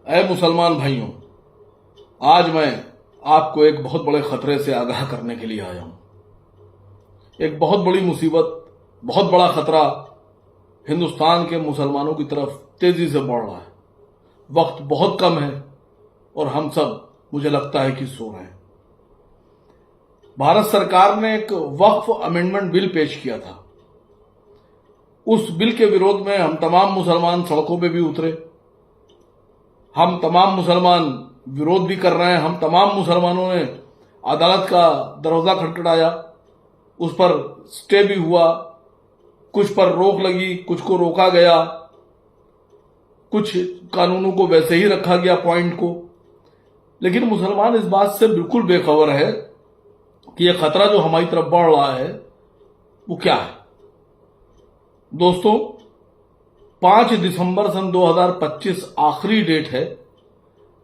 ऐ मुसलमान भाइयों, आज मैं आपको एक बहुत बड़े खतरे से आगाह करने के लिए आया हूं। एक बहुत बड़ी मुसीबत, बहुत बड़ा खतरा हिंदुस्तान के मुसलमानों की तरफ तेजी से बढ़ रहा है। वक्त बहुत कम है और हम सब, मुझे लगता है कि सो रहे हैं। भारत सरकार ने एक वक्फ अमेंडमेंट बिल पेश किया था। उस बिल के विरोध में हम तमाम मुसलमान सड़कों पे भी उतरे। हम तमाम मुसलमान विरोध भी कर रहे हैं। हम तमाम मुसलमानों ने अदालत का दरवाजा खटखटाया, उस पर स्टे भी हुआ, कुछ पर रोक लगी, कुछ को रोका गया, कुछ कानूनों को वैसे ही रखा गया पॉइंट को। लेकिन मुसलमान इस बात से बिल्कुल बेखबर है कि यह खतरा जो हमारी तरफ बढ़ रहा है वो क्या है। दोस्तों, 5 दिसंबर सन 2025 आखिरी डेट है।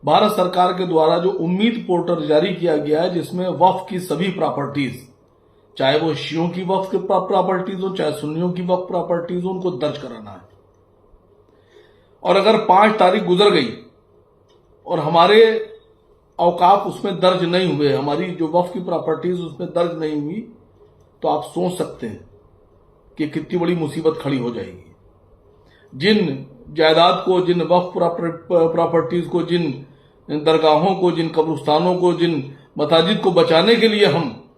भारत सरकार के द्वारा जो उम्मीद पोर्टल जारी किया गया है, जिसमें वक्फ की सभी प्रॉपर्टीज, चाहे वो शियों की वक्फ की प्रॉपर्टीज हो, चाहे सुन्नियों की वक्फ प्रॉपर्टीज हो, उनको दर्ज कराना है। और अगर 5 तारीख गुजर गई और हमारे औकाफ उसमें दर्ज नहीं हुए, हमारी जो वक्फ की प्रॉपर्टीज उसमें दर्ज नहीं हुई, तो आप सोच सकते हैं कि कितनी बड़ी मुसीबत खड़ी हो जाएगी। जिन जायदाद को, जिन वक्फ प्रॉपर्टीज को, जिन दरगाहों को, जिन कब्रिस्तानों को, जिन मसाजिद को बचाने के लिए हम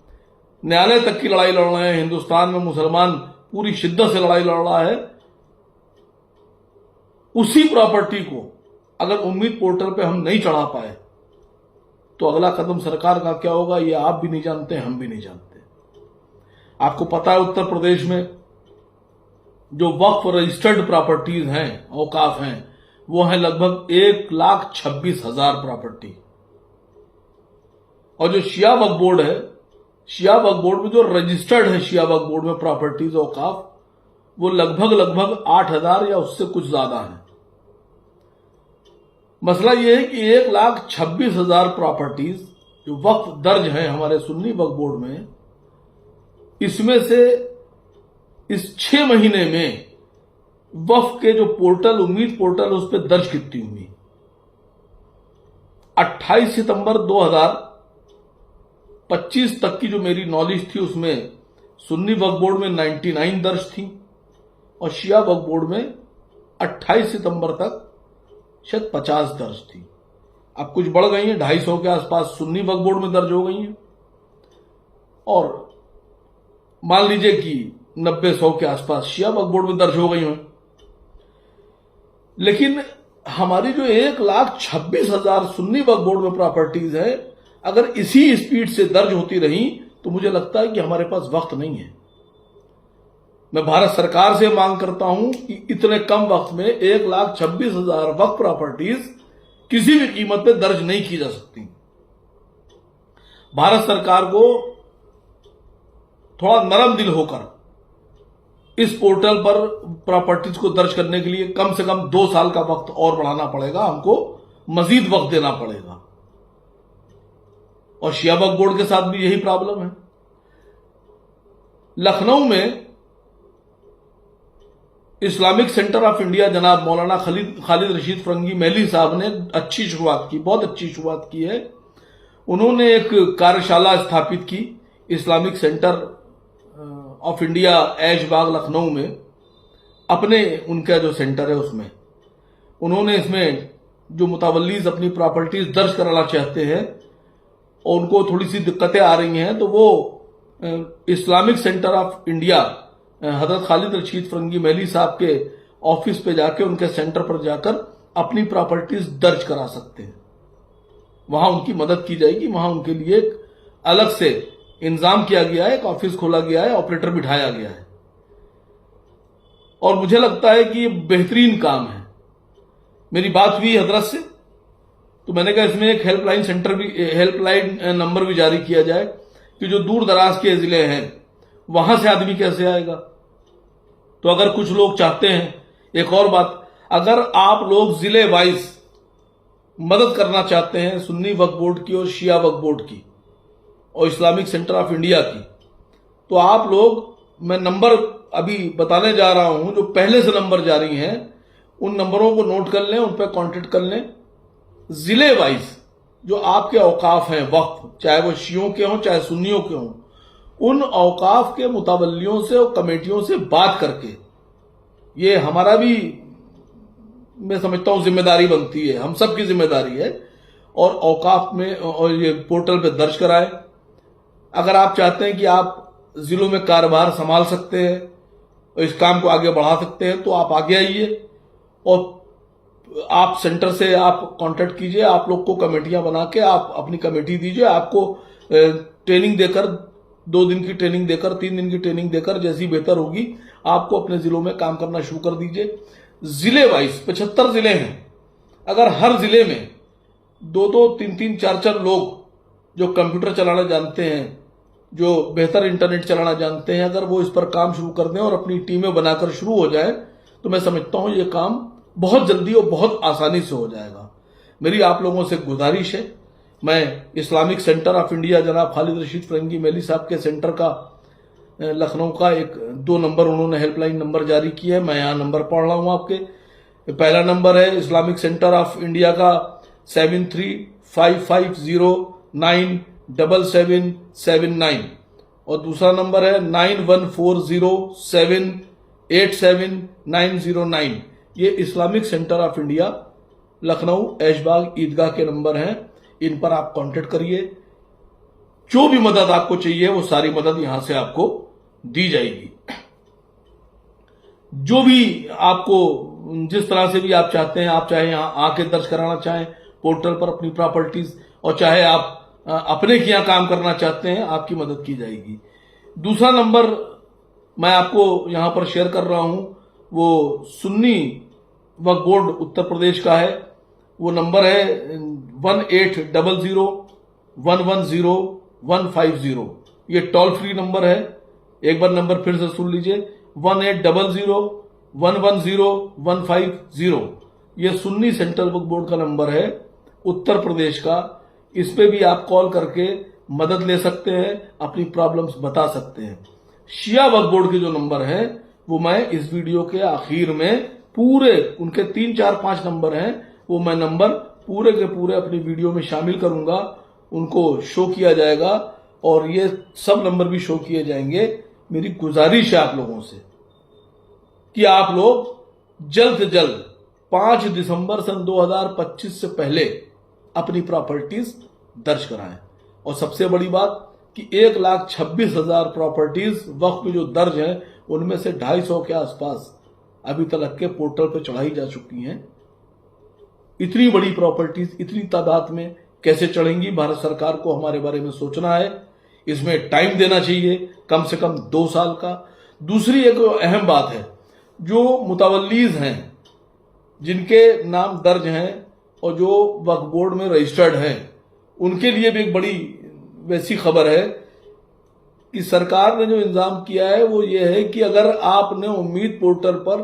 न्यायालय तक की लड़ाई लड़ रहे हैं, हिंदुस्तान में मुसलमान पूरी शिद्दत से लड़ाई लड़ रहा है, उसी प्रॉपर्टी को अगर उम्मीद पोर्टल पे हम नहीं चढ़ा पाए तो अगला कदम सरकार का क्या होगा, ये आप भी नहीं जानते, हम भी नहीं जानते। आपको पता है, उत्तर प्रदेश में जो वक्फ रजिस्टर्ड प्रॉपर्टीज हैं, औकाफ हैं, वो है लगभग 1,26,000 प्रॉपर्टी। और जो शिया वक्फ बोर्ड है, शिया वक्फ बोर्ड में जो रजिस्टर्ड है, शिया वक्फ बोर्ड में प्रॉपर्टीज औकाफ, वो लगभग 8,000 या उससे कुछ ज्यादा है। मसला यह है कि 1,26,000 प्रॉपर्टीज जो वक्फ दर्ज है हमारे सुन्नी वक्फ बोर्ड में, इसमें से इस 6 महीने में वक्फ के जो पोर्टल, उम्मीद पोर्टल, उस पर दर्ज कितनी हुई। 28 सितंबर 2025 तक की जो मेरी नॉलेज थी, उसमें सुन्नी वक्फ बोर्ड में 99 दर्ज थी और शिया वक्फ बोर्ड में 28 सितंबर तक शायद 50 दर्ज थी। अब कुछ बढ़ गई हैं, 250 के आसपास सुन्नी वक्फ बोर्ड में दर्ज हो गई हैं और मान लीजिए कि 90-100 के आसपास शिया वक्फ बोर्ड में दर्ज हो गई हैं। लेकिन हमारी जो 1,26,000 सुन्नी वक्फ बोर्ड में प्रॉपर्टीज है, अगर इसी स्पीड से दर्ज होती रही तो मुझे लगता है कि हमारे पास वक्त नहीं है। मैं भारत सरकार से मांग करता हूं कि इतने कम वक्त में 1,26,000 वक्फ प्रॉपर्टीज किसी भी कीमत पे दर्ज नहीं की जा सकती। भारत सरकार को थोड़ा नरम दिल होकर इस पोर्टल पर प्रॉपर्टीज को दर्ज करने के लिए कम से कम 2 साल का वक्त और बढ़ाना पड़ेगा, हमको मजीद वक्त देना पड़ेगा। और शिया वक्फ बोर्ड के साथ भी यही प्रॉब्लम है। लखनऊ में इस्लामिक सेंटर ऑफ इंडिया जनाब मौलाना खालिद रशीद फरंगी महली साहब ने अच्छी शुरुआत की, बहुत अच्छी शुरुआत की है। उन्होंने एक कार्यशाला स्थापित की, Islamic centre of India Aishbagh Lucknow में, अपने उनका जो सेंटर है उसमें उन्होंने इसमें जो मुतावल्लीज अपनी प्रॉपर्टीज दर्ज कराना चाहते हैं और उनको थोड़ी सी दिक्कतें आ रही हैं, तो वो इस्लामिक सेंटर ऑफ इंडिया हजरत खालिद रशीद फरंगी महली साहब के ऑफिस पे जाके, उनके सेंटर पर जाकर अपनी प्रॉपर्टीज दर्ज करा सकते हैं। वहां उनकी मदद की जाएगी, वहां उनके लिए एक अलग से इंतजाम किया गया है, एक ऑफिस खोला गया है, ऑपरेटर बिठाया गया है। और मुझे लगता है कि ये बेहतरीन काम है। मेरी बात हुई हजरत से, तो मैंने कहा इसमें एक हेल्पलाइन सेंटर भी, हेल्पलाइन नंबर भी जारी किया जाए कि जो दूर दराज के जिले हैं वहां से आदमी कैसे आएगा। तो अगर कुछ लोग चाहते हैं, एक और बात, अगर आप लोग जिले वाइज मदद करना चाहते हैं सुन्नी वक्फ बोर्ड की और शिया वक्फ बोर्ड की और इस्लामिक सेंटर ऑफ इंडिया की, तो आप लोग, मैं नंबर अभी बताने जा रहा हूं, जो पहले से नंबर जारी हैं उन नंबरों को नोट कर लें, उन पर कांटेक्ट कर लें जिले वाइज जो आपके औकाफ हैं वक्फ, चाहे वो शियों के हों चाहे सुन्नियों के हों, उन औकाफ के मुतवल्लियों से और कमेटियों से बात करके, ये हमारा भी मैं समझता हूं जिम्मेदारी बनती है, हम सब की जिम्मेदारी है, और औकाफ में और ये पोर्टल पे दर्ज कराएं। अगर आप चाहते हैं कि आप जिलों में कारोबार संभाल सकते हैं और इस काम को आगे बढ़ा सकते हैं, तो आप आगे आइए और आप सेंटर से आप कांटेक्ट कीजिए, आप लोग को कमेटियां बना के आप अपनी कमेटी दीजिए, आपको ट्रेनिंग देकर, 2 दिन की ट्रेनिंग देकर, 3 दिन की ट्रेनिंग देकर, जैसी बेहतर होगी आपको अपने जिलों में काम करना शुरू कर दीजिए। जिले वाइज 75 जिले हैं, अगर हर जिले में 2-2, 3-3, 4-4 लोग जो कंप्यूटर चलाना जानते हैं, जो बेहतर इंटरनेट चलाना जानते हैं, अगर वो इस पर काम शुरू कर दें और अपनी टीमें बनाकर शुरू हो जाए, तो मैं समझता हूं ये काम बहुत जल्दी और बहुत आसानी से हो जाएगा। मेरी आप लोगों से गुजारिश है, मैं इस्लामिक सेंटर ऑफ इंडिया जनाब खालिद रशीद फरंगी मेली साहब के सेंटर का लखनऊ का 2 नंबर उन्होंने हेल्पलाइन नंबर जारी किया है, मैं यहाँ नंबर पढ़ रहा हूँ आपके। पहला नंबर है इस्लामिक सेंटर ऑफ इंडिया का 7355097779 और दूसरा नंबर है 9140787909। ये Islamic centre of India Lucknow Aishbagh Idgah के नंबर हैं, इन पर आप कांटेक्ट करिए। जो भी मदद आपको चाहिए वो सारी मदद यहां से आपको दी जाएगी। जो भी आपको जिस तरह से भी आप चाहते हैं, आप चाहे यहां आके दर्ज कराना चाहें पोर्टल पर अपनी प्रॉपर्टीज, और चाहे आप अपने के यहां काम करना चाहते हैं, आपकी मदद की जाएगी। दूसरा नंबर मैं आपको यहां पर शेयर कर रहा हूं, वो सुन्नी वक्फ बोर्ड उत्तर प्रदेश का है। वो नंबर है 1800110150। ये टोल फ्री नंबर है, एक बार नंबर फिर से सुन लीजिए, 1800110150। ये सुन्नी सेंट्रल वक्फ बोर्ड का नंबर है उत्तर प्रदेश का। इस पे भी आप कॉल करके मदद ले सकते हैं, अपनी प्रॉब्लम्स बता सकते हैं। शिया वक्फ बोर्ड के जो नंबर है वो मैं इस वीडियो के आखिर में पूरे उनके 3, 4, 5 नंबर हैं, वो मैं नंबर पूरे के पूरे अपनी वीडियो में शामिल करूंगा, उनको शो किया जाएगा और ये सब नंबर भी शो किए जाएंगे। मेरी गुजारिश है आप लोगों से कि आप लोग जल्द से जल्द 5 दिसंबर सन 2025 से पहले अपनी प्रॉपर्टीज दर्ज कराएं। और सबसे बड़ी बात कि 1,26,000 प्रॉपर्टीज वक्फ में जो दर्ज हैं, उनमें से 250 के आसपास अभी तक के पोर्टल पर चढ़ाई जा चुकी हैं। इतनी बड़ी प्रॉपर्टीज इतनी तादाद में कैसे चढ़ेंगी, भारत सरकार को हमारे बारे में सोचना है, इसमें टाइम देना चाहिए, कम से कम 2 साल का। दूसरी एक अहम बात है, जो मुतवल्लीज हैं जिनके नाम दर्ज हैं और जो वक्फ बोर्ड में रजिस्टर्ड हैं, उनके लिए भी एक बड़ी वैसी खबर है कि सरकार ने जो इंतजाम किया है वो ये है कि अगर आपने उम्मीद पोर्टल पर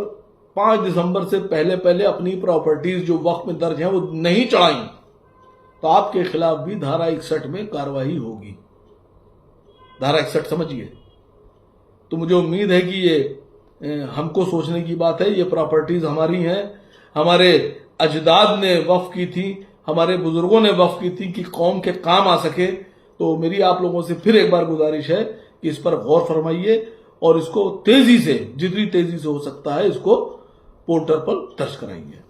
5 दिसंबर से पहले अपनी प्रॉपर्टीज जो वक्फ में दर्ज हैं वो नहीं चढ़ाई, तो आपके खिलाफ भी धारा 61 में कार्रवाई होगी। धारा 61 समझिए। तो मुझे उम्मीद है कि ये हमको सोचने की बात है। ये प्रॉपर्टीज हमारी हैं, हमारे अजदाद ने वक्फ की थी, हमारे बुजुर्गों ने वक्फ की थी कि कौम के काम आ सके। तो मेरी आप लोगों से फिर एक बार गुजारिश है कि इस पर गौर फरमाइए और इसको तेजी से, जितनी तेजी से हो सकता है, इसको पोर्टल पर दर्ज कराइए।